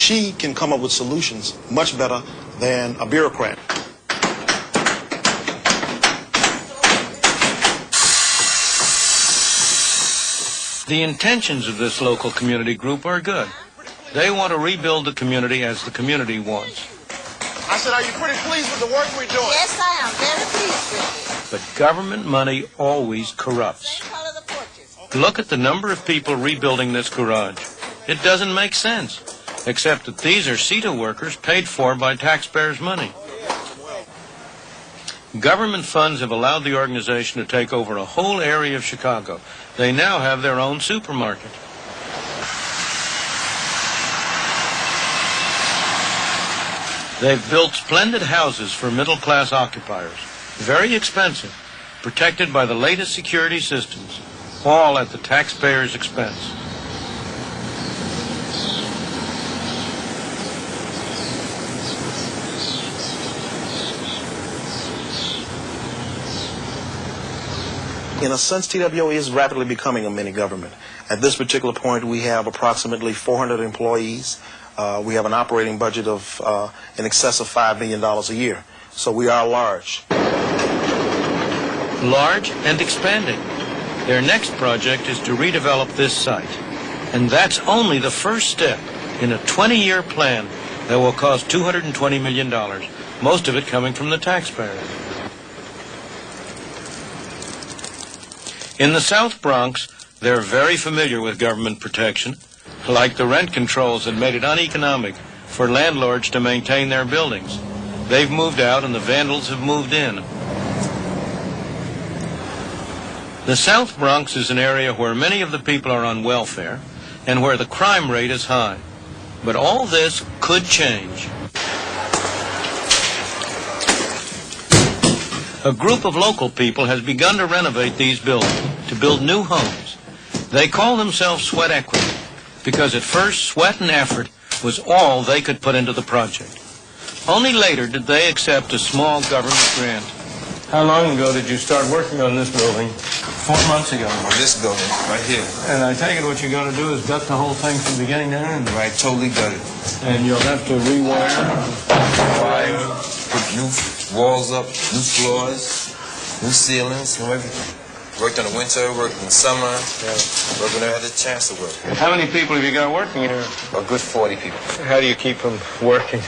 She can come up with solutions much better than a bureaucrat. The intentions of this local community group are good. They want to rebuild the community as the community wants. I said, are you pretty pleased with the work we're doing? Yes, I am very pleased with it. But government money always corrupts. Look at the number of people rebuilding this garage. It doesn't make sense, except that these are CETA workers paid for by taxpayers' money. Government funds have allowed the organization to take over a whole area of Chicago. They now have their own supermarket. They've built splendid houses for middle-class occupiers, very expensive, protected by the latest security systems, all at the taxpayer's expense. In a sense, TWO is rapidly becoming a mini government. At this particular point, we have approximately 400 employees. We have an operating budget of in excess of $5 million a year. So we are large. Large and expanding. Their next project is to redevelop this site. And that's only the first step in a 20-year plan that will cost $220 million, most of it coming from the taxpayers. In the South Bronx, they're very familiar with government protection, like the rent controls that made it uneconomic for landlords to maintain their buildings. They've moved out and the vandals have moved in. The South Bronx is an area where many of the people are on welfare and where the crime rate is high. But all this could change. A group of local people has begun to renovate these buildings, to build new homes. They call themselves Sweat Equity, because at first sweat and effort was all they could put into the project. Only later did they accept a small government grant. How long ago did you start working on this building? 4 months ago. On this building, right here. And I take it what you're going to do is gut the whole thing from beginning to end. Right, totally gutted. And you'll have to rewire, put new walls up, new floors, new ceilings, new everything. Worked in the winter, worked in the summer, worked when I had the chance to work. How many people have you got working here? A good 40 people. How do you keep them working?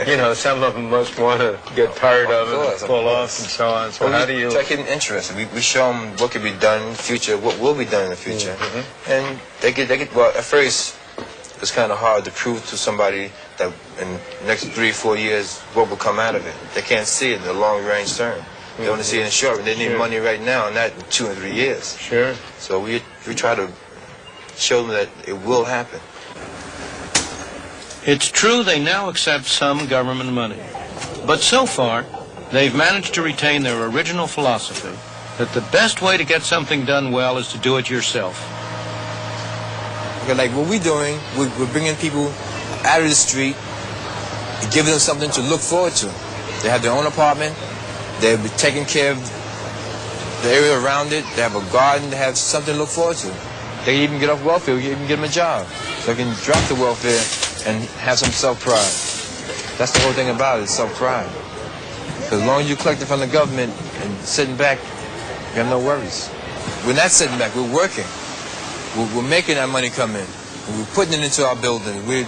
You know, some of them must want to get tired of it, and pull off and so on. So how do you... Try to keep them interested. We show them what can be done in the future, what will be done in the future. Mm-hmm. And they get, well, at first, it's kind of hard to prove to somebody that in the next 3 or 4 years, what will come out of it. They can't see it in the long-range term. They want to see it in the short run. They need money right now, and not in 2 or 3 years. Sure. So we try to show them that it will happen. It's true they now accept some government money. But so far, they've managed to retain their original philosophy that the best way to get something done well is to do it yourself. Okay, like what we're doing, we're bringing people out of the street and giving them something to look forward to. They have their own apartment. They'll be taking care of the area around it. They have a garden. They have something to look forward to. They can even get off welfare. You even get them a job. So they can drop the welfare and have some self-pride. That's the whole thing about it, self-pride. Because as long as you're collecting from the government and sitting back, you have no worries. We're not sitting back. We're working. We're making that money come in. We're putting it into our building. We're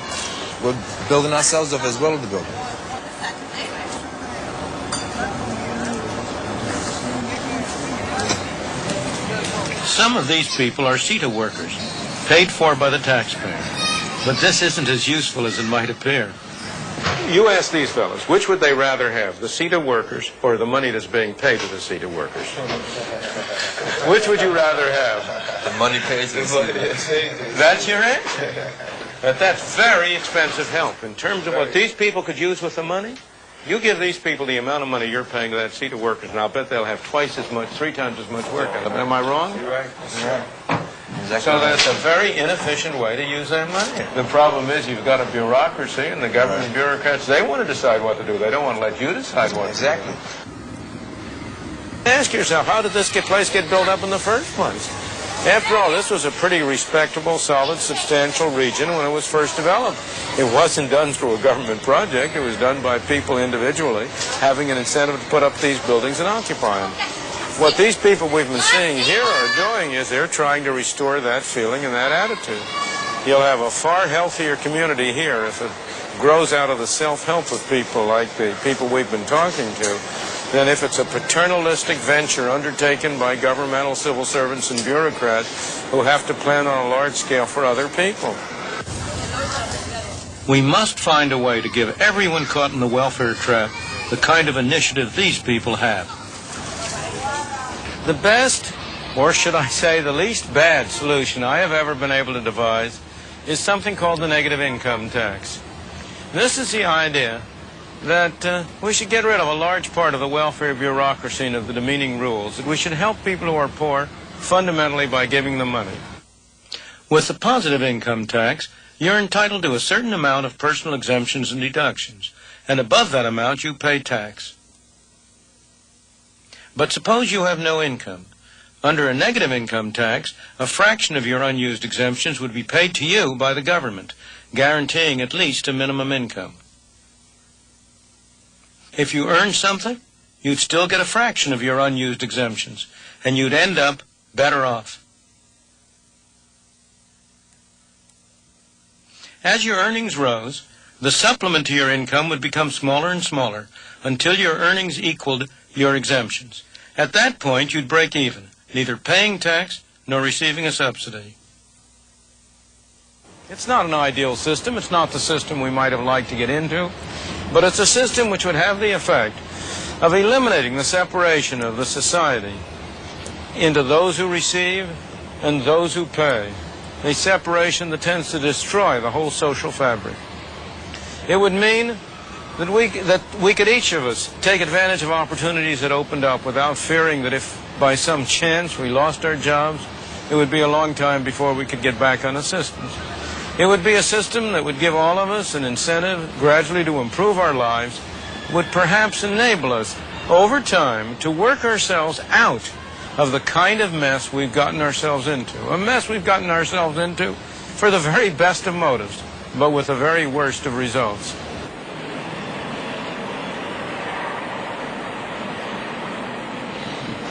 building ourselves up as well as the building. Some of these people are CETA workers, paid for by the taxpayer. But this isn't as useful as it might appear. You ask these fellows, which would they rather have, the CETA workers or the money that's being paid to the CETA workers? Which would you rather have? The money pays the CETA. That's your answer? But that's very expensive help. In terms of what these people could use with the money, you give these people the amount of money you're paying to that CETA workers, and I'll bet they'll have twice as much, 3 times as much work out of them. Am I wrong? You're right. You're right. Exactly. So that's a very inefficient way to use their money. The problem is you've got a bureaucracy, and the government bureaucrats, they want to decide what to do. They don't want to let you decide what to do. Exactly. Ask yourself, how did this place get built up in the first place? After all, this was a pretty respectable, solid, substantial region when it was first developed. It wasn't done through a government project. It was done by people individually, having an incentive to put up these buildings and occupy them. What these people we've been seeing here are doing is they're trying to restore that feeling and that attitude. You'll have a far healthier community here if it grows out of the self-help of people like the people we've been talking to than if it's a paternalistic venture undertaken by governmental civil servants and bureaucrats who have to plan on a large scale for other people. We must find a way to give everyone caught in the welfare trap the kind of initiative these people have. The best, or should I say the least bad solution I have ever been able to devise is something called the negative income tax. This is the idea that we should get rid of a large part of the welfare bureaucracy and of the demeaning rules, that we should help people who are poor fundamentally by giving them money. With the positive income tax, you're entitled to a certain amount of personal exemptions and deductions, and above that amount you pay tax. But suppose you have no income. Under a negative income tax, a fraction of your unused exemptions would be paid to you by the government, guaranteeing at least a minimum income. If you earn something, you'd still get a fraction of your unused exemptions, and you'd end up better off. As your earnings rose, the supplement to your income would become smaller and smaller until your earnings equaled your exemptions. At that point, you'd break even, neither paying tax nor receiving a subsidy. It's not an ideal system. It's not the system we might have liked to get into, but it's a system which would have the effect of eliminating the separation of the society into those who receive and those who pay, a separation that tends to destroy the whole social fabric. It would mean that we could each of us take advantage of opportunities that opened up without fearing that if by some chance we lost our jobs, it would be a long time before we could get back on assistance. It would be a system that would give all of us an incentive gradually to improve our lives, would perhaps enable us over time to work ourselves out of the kind of mess we've gotten ourselves into. A mess we've gotten ourselves into for the very best of motives, but with the very worst of results.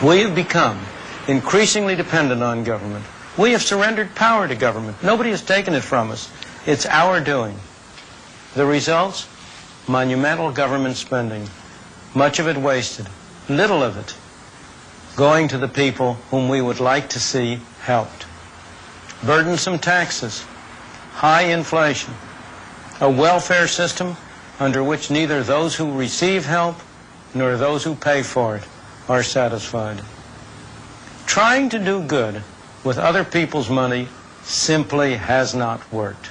We have become increasingly dependent on government. We have surrendered power to government. Nobody has taken it from us. It's our doing. The results? Monumental government spending. Much of it wasted. Little of it going to the people whom we would like to see helped. Burdensome taxes. High inflation. A welfare system under which neither those who receive help nor those who pay for it are satisfied. Trying to do good with other people's money simply has not worked.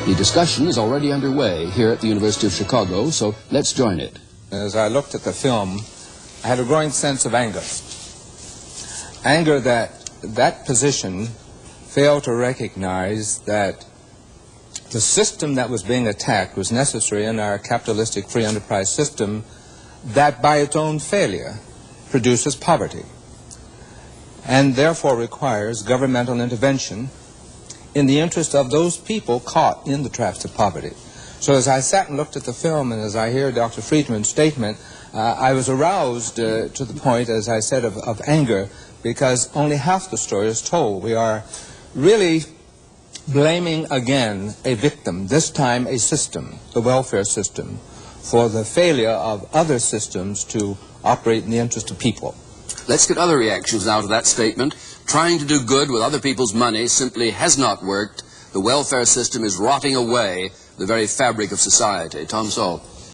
The discussion is already underway here at the University of Chicago, so let's join it. As I looked at the film, I had a growing sense of anger. Anger that position failed to recognize that the system that was being attacked was necessary in our capitalistic free enterprise system that by its own failure produces poverty and therefore requires governmental intervention in the interest of those people caught in the traps of poverty. So as I sat and looked at the film and as I hear Dr. Friedman's statement, I was aroused to the point, as I said, of anger, because only half the story is told. We are really blaming again a victim, this time a system, the welfare system, for the failure of other systems to operate in the interest of people. Let's get other reactions now to that statement. Trying to do good with other people's money simply has not worked. The welfare system is rotting away the very fabric of society. Tom Sowell.